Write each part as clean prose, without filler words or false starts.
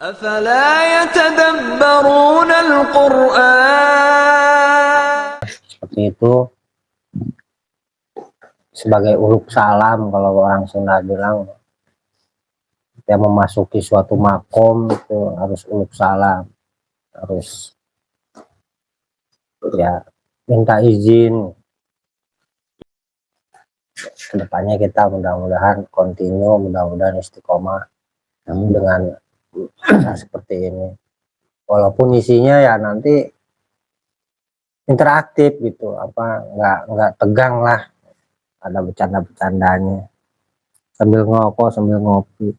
أفلا يتدبرون القرآن. Seperti itu sebagai uluk salam, kalau orang Sunda bilang kita memasuki suatu makom itu harus uluk salam, harus ya minta izin. Kedepannya kita mudah-mudahan continue, mudah-mudahan istiqomah dengan seperti ini, walaupun isinya ya nanti interaktif gitu, apa nggak tegang lah, ada bercanda-bercandanya sambil ngokok sambil ngopi.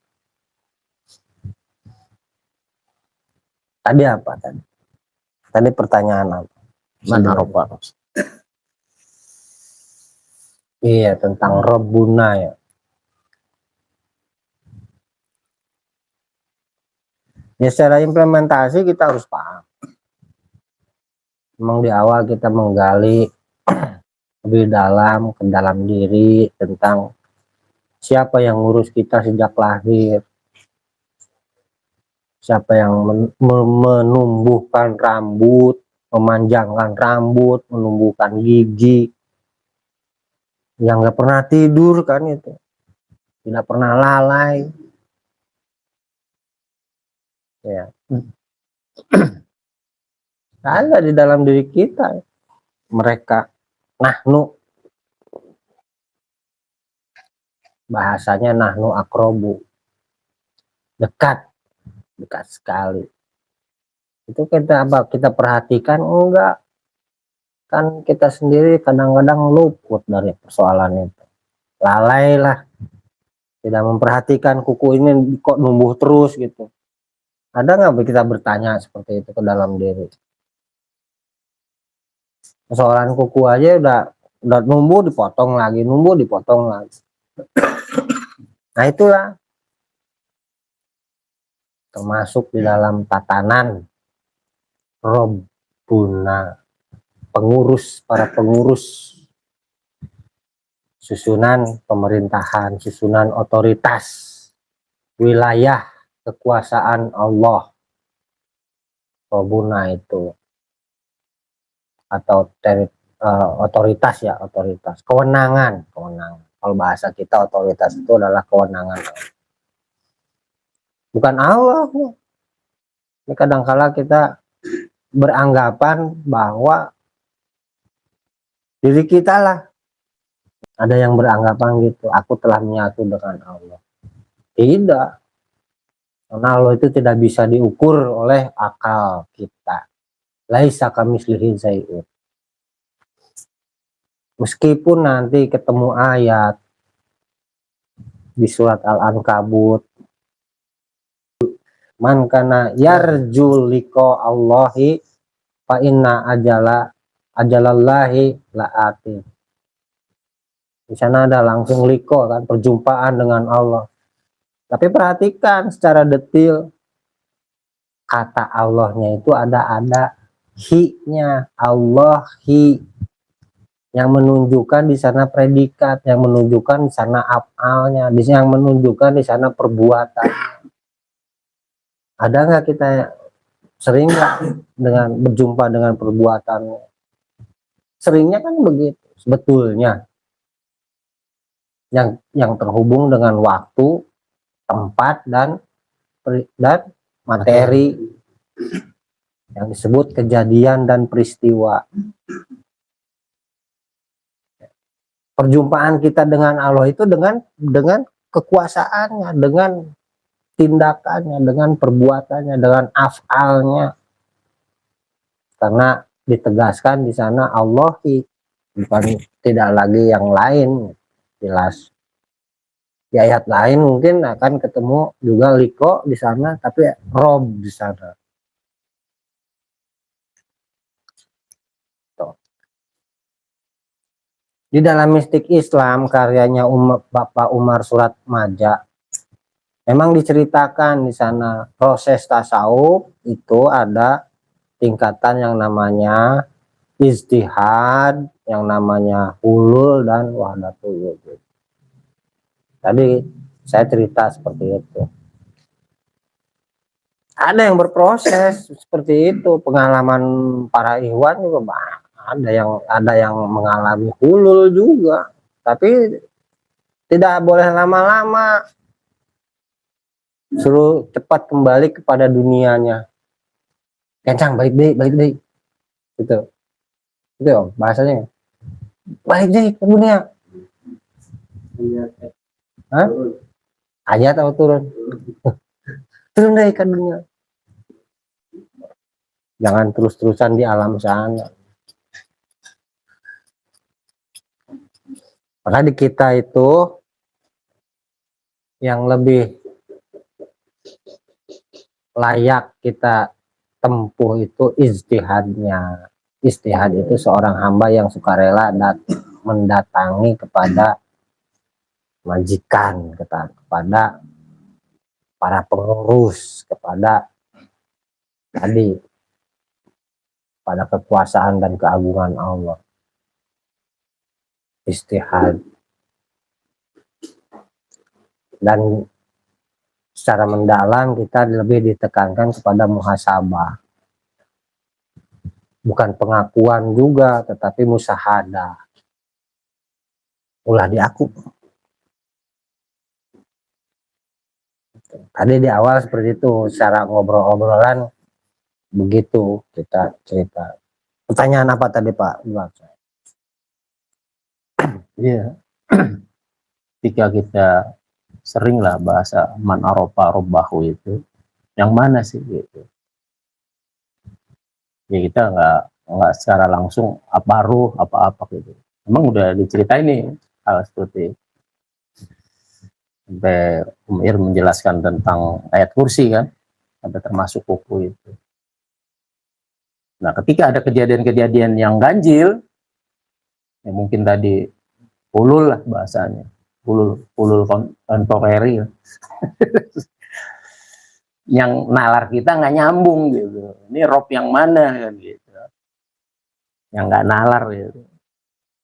Tadi apa tadi pertanyaan apa? Mana Ropa? Iya, tentang Rabbuna ya. Ya secara implementasi kita harus paham. Memang di awal kita menggali lebih dalam ke dalam diri tentang siapa yang ngurus kita sejak lahir, siapa yang menumbuhkan rambut, memanjangkan rambut, menumbuhkan gigi, yang nggak pernah tidur kan, itu tidak pernah lalai ya. Ada di dalam diri kita mereka. Nahnu, bahasanya nahnu akrobu, dekat sekali. Itu kita perhatikan enggak? Kan kita sendiri kadang-kadang luput dari persoalan itu, lalai lah, tidak memperhatikan kuku ini kok numbuh terus gitu. Ada nggak kita bertanya seperti itu ke dalam diri? Persoalan kuku aja udah numbuh dipotong lagi, numbuh dipotong lagi. Nah itulah termasuk di dalam tatanan Rabbuna, para pengurus, susunan pemerintahan, susunan otoritas, wilayah kekuasaan Allah. Rabbuna itu atau otoritas ya, otoritas, kewenangan. Kalau bahasa kita otoritas itu adalah kewenangan, bukan Allah. Ini kadangkala kita beranggapan bahwa diri kita lah, ada yang beranggapan gitu, aku telah menyatu dengan Allah. Tidak, karena Allah itu tidak bisa diukur oleh akal kita. Laisa kamitslihi syai'un. Meskipun nanti ketemu ayat di surat Al-Ankabut, man kana yarju liqa Allahi fa inna ajalallahi la'ati. Di sana ada langsung liqa kan, perjumpaan dengan Allah. Tapi perhatikan secara detil, kata Allahnya itu ada hi-nya, Allahi, yang menunjukkan di sana predikat, yang menunjukkan di sana af'alnya, yang menunjukkan di sana perbuatan. Ada nggak kita sering nggak dengan berjumpa dengan perbuatannya? Seringnya kan begitu sebetulnya, yang terhubung dengan waktu, tempat, dan materi, yang disebut kejadian dan peristiwa. Perjumpaan kita dengan Allah itu dengan kekuasaannya, dengan tindakannya, dengan perbuatannya, dengan af'alnya. Karena ditegaskan di sana Allahi, bukan tidak lagi yang lain. Jelas di ayat lain mungkin akan ketemu juga liko di sana, tapi Rob di sana. Di dalam mistik Islam karyanya Bapak Umar Surat Maja, memang diceritakan di sana proses tasawuf itu ada tingkatan yang namanya ijtihad, yang namanya hulul, dan wahdatul wujud. Tadi saya cerita seperti itu. ada yang berproses seperti itu. Pengalaman para ikhwan juga ada yang mengalami hulul juga, tapi tidak boleh lama-lama, suruh cepat kembali kepada dunianya. Kencang, balik deh gitu. Itu om bahasanya, balik deh ke dunia. Hah? Ayat atau turun? Turun deh ke dunia, jangan terus-terusan di alam sana. Maka di kita itu yang lebih layak kita tempuh itu ijtihadnya. Ijtihad itu seorang hamba yang sukarela mendatangi kepada majikan, kepada para pengurus, kepada tadi, pada kekuasaan dan keagungan Allah. Ijtihad. Dan secara mendalam kita lebih ditekankan kepada muhasabah. Bukan pengakuan juga, tetapi musahadah. Ulah di aku. Tadi di awal seperti itu, secara ngobrol-ngobrolan begitu kita cerita. Pertanyaan apa tadi Pak? Iya. Ketika kita seringlah bahasa man arofa robbahu itu, yang mana sih gitu. Ya kita nggak secara langsung apa ruh apa gitu. Emang udah diceritain nih hal seperti sampai Umir menjelaskan tentang ayat kursi kan, ada termasuk buku itu. Nah ketika ada kejadian-kejadian yang ganjil, ya mungkin tadi ulul lah bahasanya, ulul kontemporeri yang nalar kita nggak nyambung gitu. Ini rob yang mana kan gitu, yang nggak nalar gitu.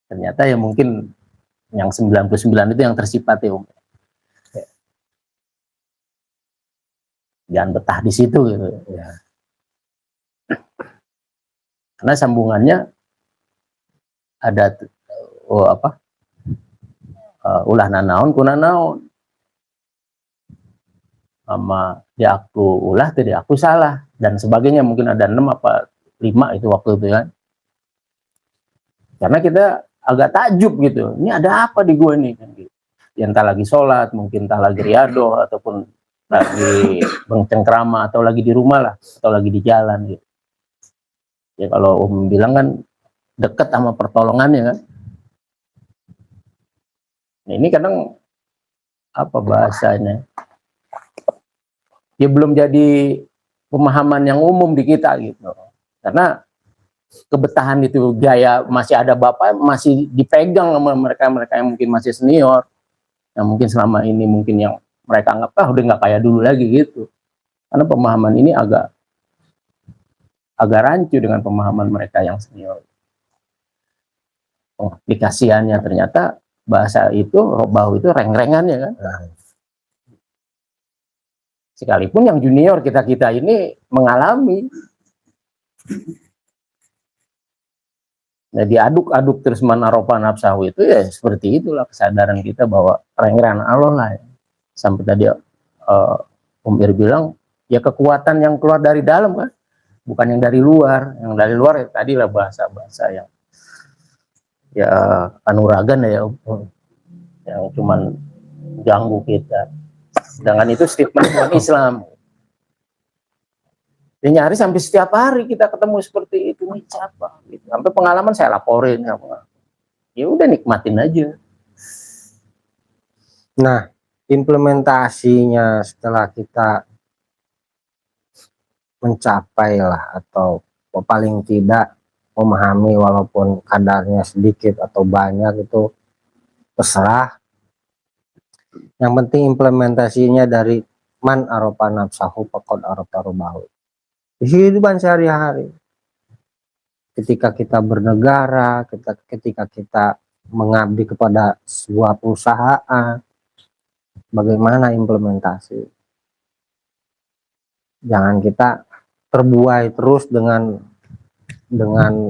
Ternyata ya mungkin yang 99 itu yang tersifat ya Om. Jangan betah di situ gitu ya. Karena sambungannya ada ulah nanaon kunanaon sama dia aku ulah tadi aku salah dan sebagainya, mungkin ada 6 apa 5 itu waktu itu kan. Karena kita agak takjub gitu, ini ada apa di gue nih kan gitu. Ya, entah lagi sholat, mungkin entah lagi riado ataupun lagi bercengkrama atau lagi di rumah lah atau lagi di jalan gitu. Ya kalau bilang kan dekat sama pertolongannya kan. Nah, ini kadang apa bahasanya? Ya belum jadi pemahaman yang umum di kita gitu. Karena kebetahan itu gaya masih ada bapak masih dipegang sama mereka yang mungkin masih senior, yang mungkin selama ini mungkin yang mereka anggap udah nggak kayak dulu lagi gitu. Karena pemahaman ini agak rancu dengan pemahaman mereka yang senior. Aplikasiannya ternyata bahasa itu robahu itu reng-rengannya kan. Sekalipun yang junior kita ini mengalami. Nah, diaduk-aduk terus manaropa nafsahu itu ya seperti itulah kesadaran kita bahwa reng-rengan Allah lah ya. Sampai tadi Ir bilang ya kekuatan yang keluar dari dalam kan, bukan yang dari luar. Yang dari luar ya tadi lah bahasa-bahasa yang ya kanuragan ya yang cuman ganggu kita. Sedangkan itu statement buat Islam. Dia nyari sampai setiap hari kita ketemu seperti itu, nih siapa gitu. Sampai pengalaman saya laporin sama. Ya udah nikmatin aja. Nah, implementasinya setelah kita mencapai lah atau paling tidak memahami walaupun kadarnya sedikit atau banyak itu terserah. Yang penting implementasinya dari man aropa nafsahu faqad aropa rubahu. Di kehidupan sehari-hari, ketika kita bernegara, ketika kita mengabdi kepada sebuah perusahaan, bagaimana implementasi? Jangan kita terbuai terus dengan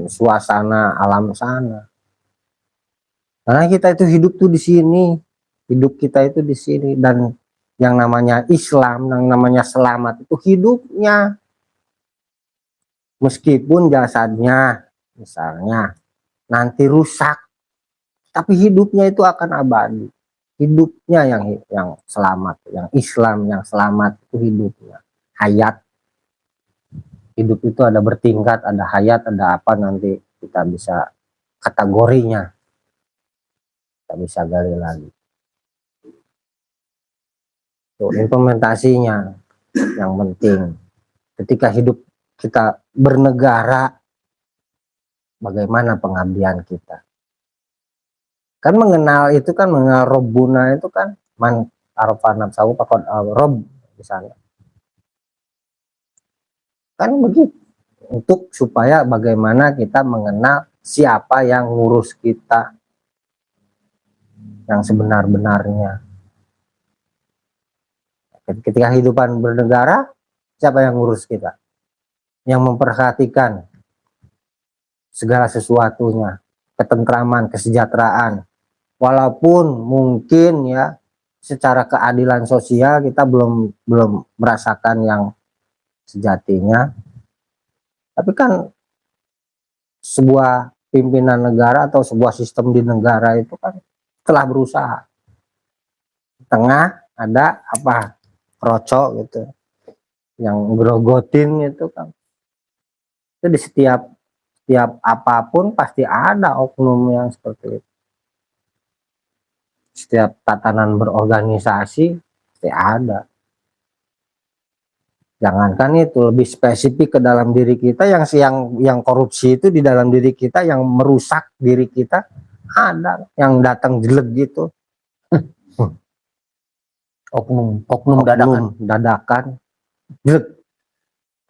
suasana alam sana. Karena kita itu hidup tuh di sini, hidup kita itu di sini, dan yang namanya Islam, yang namanya selamat itu hidupnya. Meskipun jasadnya misalnya nanti rusak, tapi hidupnya itu akan abadi. Hidupnya yang selamat, yang Islam yang selamat itu hidupnya. Hayat. Hidup itu ada bertingkat, ada hayat, ada apa, nanti kita bisa kategorinya. Kita bisa gali lagi. Tuh, implementasinya yang penting. Ketika hidup kita bernegara, bagaimana pengabdian kita? Kan mengenal itu kan, mengenal Robbuna itu kan, man arfa nafsahu faqad rob misalnya. Kan begitu. Untuk supaya bagaimana kita mengenal siapa yang ngurus kita yang sebenar-benarnya. Ketika kehidupan bernegara, siapa yang ngurus kita? Yang memperhatikan segala sesuatunya, ketentraman, kesejahteraan. Walaupun mungkin ya secara keadilan sosial kita belum merasakan yang sejatinya, tapi kan sebuah pimpinan negara atau sebuah sistem di negara itu kan telah berusaha. Tengah ada apa, rocok gitu, yang grogotin itu kan, itu di setiap apapun pasti ada oknum yang seperti itu. Setiap tatanan berorganisasi pasti ada. Jangankan itu, lebih spesifik ke dalam diri kita, yang korupsi itu di dalam diri kita, yang merusak diri kita ada, yang datang jelek gitu. oknum dadakan jelek.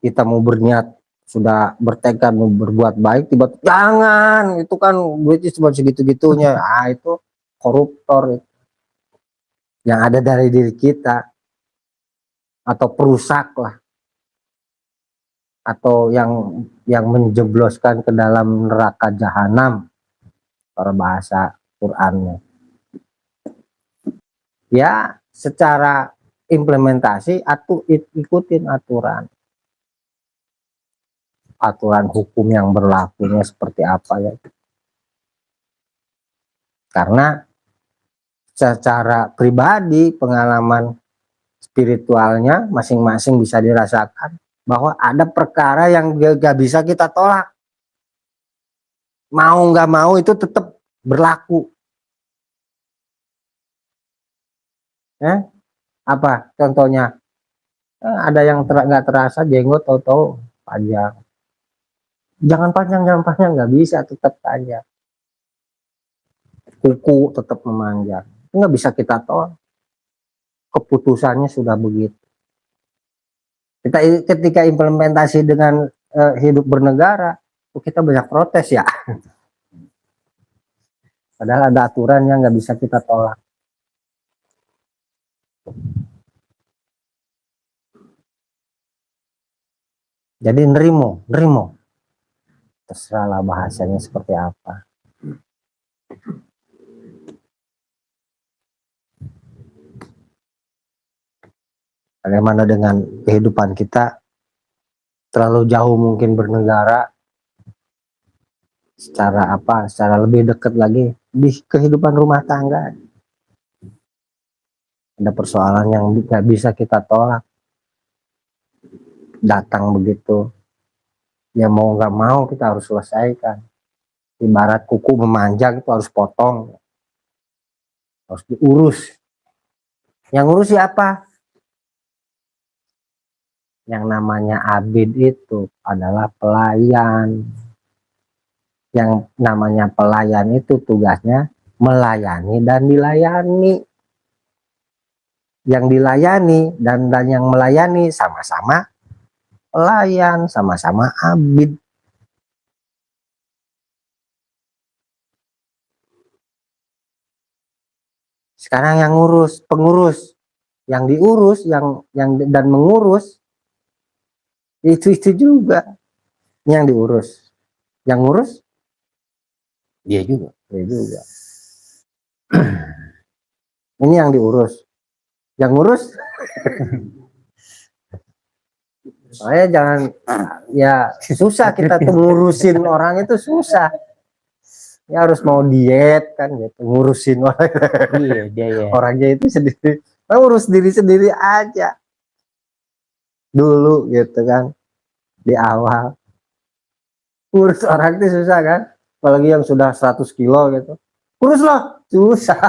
Kita mau berniat, sudah bertekad mau berbuat baik, tiba-tiba jangan, itu kan duitnya cuma segitu-gitunya. Itu koruptor itu. Yang ada dari diri kita, atau perusak lah, atau yang menjebloskan ke dalam neraka jahanam, para bahasa Qur'annya. Ya secara implementasi ikutin aturan hukum yang berlakunya seperti apa ya. Karena secara pribadi pengalaman spiritualnya masing-masing bisa dirasakan bahwa ada perkara yang gak bisa kita tolak. Mau nggak mau itu tetap berlaku. Apa contohnya? Ada yang nggak terasa jenggot tahu-tahu panjang. Jangan panjang nggak bisa, tetap panjang. Kuku tetap memanjang. Nggak bisa kita tolak. Keputusannya sudah begitu. Ketika implementasi dengan hidup bernegara, kita banyak protes ya. Padahal ada aturan yang nggak bisa kita tolak. Jadi nerimo, terserahlah bahasanya seperti apa. Bagaimana dengan kehidupan kita, terlalu jauh mungkin bernegara, secara lebih dekat lagi di kehidupan rumah tangga. Ada persoalan yang nggak bisa kita tolak, datang begitu, ya mau nggak mau kita harus selesaikan. Ibarat kuku memanjang itu harus potong, harus diurus. Yang ngurus siapa? Yang namanya abid itu adalah pelayan. Yang namanya pelayan itu tugasnya melayani dan dilayani. Yang dilayani dan yang melayani sama-sama pelayan, sama-sama abid. Sekarang yang pengurus, yang diurus, yang dan mengurus Itu juga yang diurus, yang ngurus Dia juga. dia juga. Ini yang diurus, yang ngurus saya jangan, ya susah kita tuh ngurusin orang itu susah. Ya harus mau diet kan gitu, ngurusin orang. Iya, dia ya. Orangnya itu sendiri, ngurus diri sendiri aja dulu gitu kan, di awal. Ngurus orang itu susah kan, apalagi yang sudah 100 kilo gitu, urus loh, susah.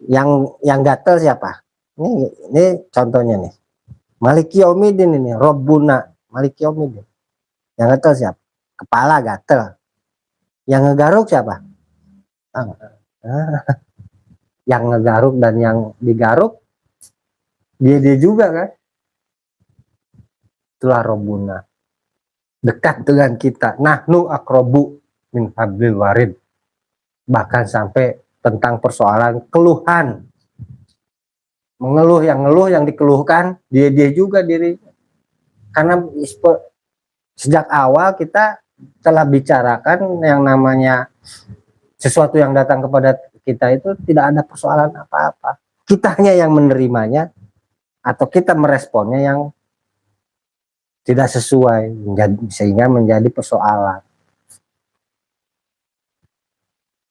Yang gatel siapa? Ini contohnya nih, Maliki Yaumiddin ini, Robbuna Maliki Yaumiddin. Yang gatel siapa? Kepala gatel. Yang ngegaruk siapa? Yang ngegaruk dan yang digaruk dia juga kan. Itulah Robbuna, dekat dengan kita. Nahnu aqrabu min hablil warid. Bahkan sampai tentang persoalan keluhan, mengeluh yang dikeluhkan dia juga diri. Karena sejak awal kita telah bicarakan yang namanya sesuatu yang datang kepada kita itu tidak ada persoalan apa-apa. Kitanya yang menerimanya atau kita meresponnya yang tidak sesuai, sehingga menjadi persoalan.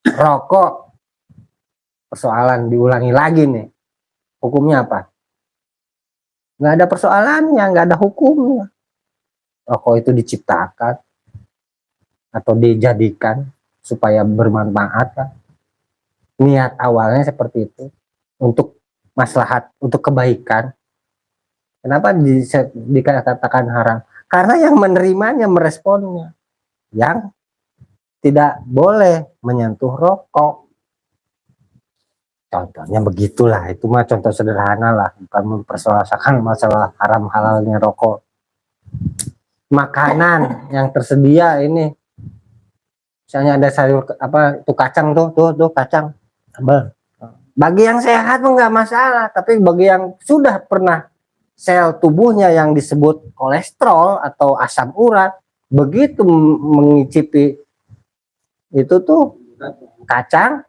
Rokok, persoalan diulangi lagi nih. Hukumnya apa? Nggak ada persoalannya, nggak ada hukumnya. Rokok itu diciptakan atau dijadikan supaya bermanfaat kan. Niat awalnya seperti itu, untuk maslahat, untuk kebaikan. Kenapa dikatakan haram? Karena yang menerimanya, meresponnya, yang tidak boleh menyentuh rokok. Contohnya begitulah, itu mah contoh sederhana lah, bukan mempersoalkan masalah haram halalnya rokok. Makanan yang tersedia ini, misalnya ada sayur apa itu kacang tuh kacang. Bagi yang sehat pun nggak masalah, tapi bagi yang sudah pernah sel tubuhnya yang disebut kolesterol atau asam urat, begitu mengicipi itu tuh kacang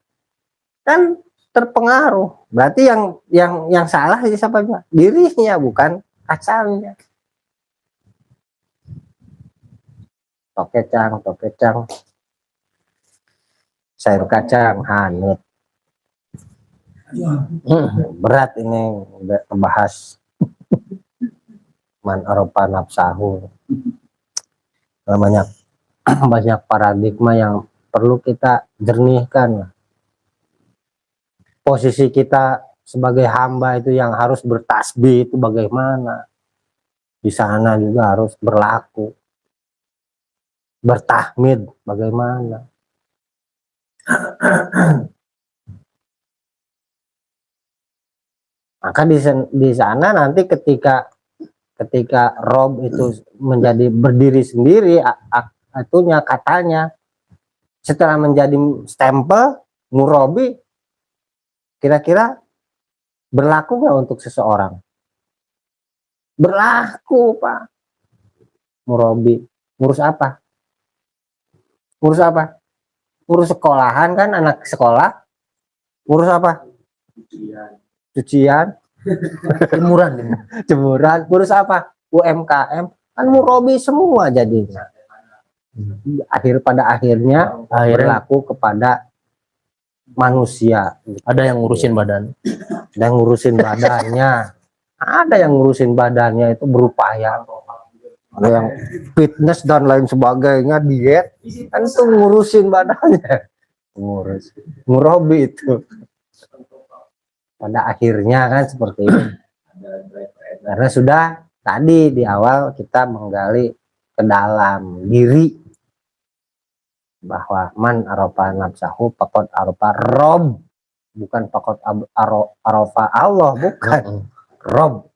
kan terpengaruh. Berarti yang salah siapa? Dirinya, bukan kacangnya. Tokecang, sayur kacang hanyut. Berat ini udah membahas man aropa nafsahu. Banyak paradigma yang perlu kita jernihkan. Posisi kita sebagai hamba itu yang harus bertasbih itu bagaimana? Di sana juga harus berlaku. Bertahmid bagaimana? Maka di sana nanti ketika Rob itu menjadi berdiri sendiri, itunya katanya setelah menjadi stempel murabi, kira-kira berlaku nggak untuk seseorang? Berlaku, Pak. Murabi ngurus apa? Ngurus apa? Ngurus sekolahan kan, anak sekolah. Ngurus apa? Cucian. Jemuran. Ngurus apa? UMKM. Kan murabi semua jadinya. Pada akhirnya berlaku kepada manusia. Ada yang ngurusin badan. Ada yang ngurusin badannya. Ada yang ngurusin badannya itu berupaya. Ada yang fitness dan lain sebagainya, diet, kan itu ngurusin badannya. Ngurus. Murabi itu. Pada akhirnya kan seperti itu. Karena sudah tadi di awal kita menggali ke dalam diri bahwa man arofa nafsahu faqad arofa Rob, bukan faqad arofa Allah, bukan Rob.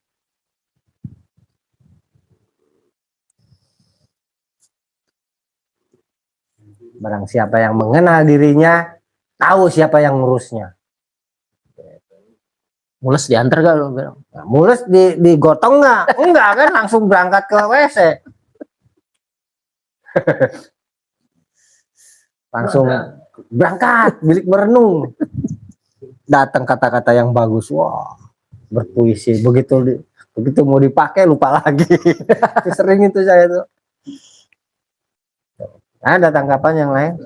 Barang siapa yang mengenal dirinya, tahu siapa yang ngurusnya. Mules diantar gak lo bilang? Nah, mulus digotong nggak? Enggak kan, langsung berangkat ke WC. Langsung berangkat, bilik merenung. Datang kata-kata yang bagus, wah, berpuisi. Begitu mau dipakai lupa lagi. Sering itu saya tuh. Ada tanggapan yang lain?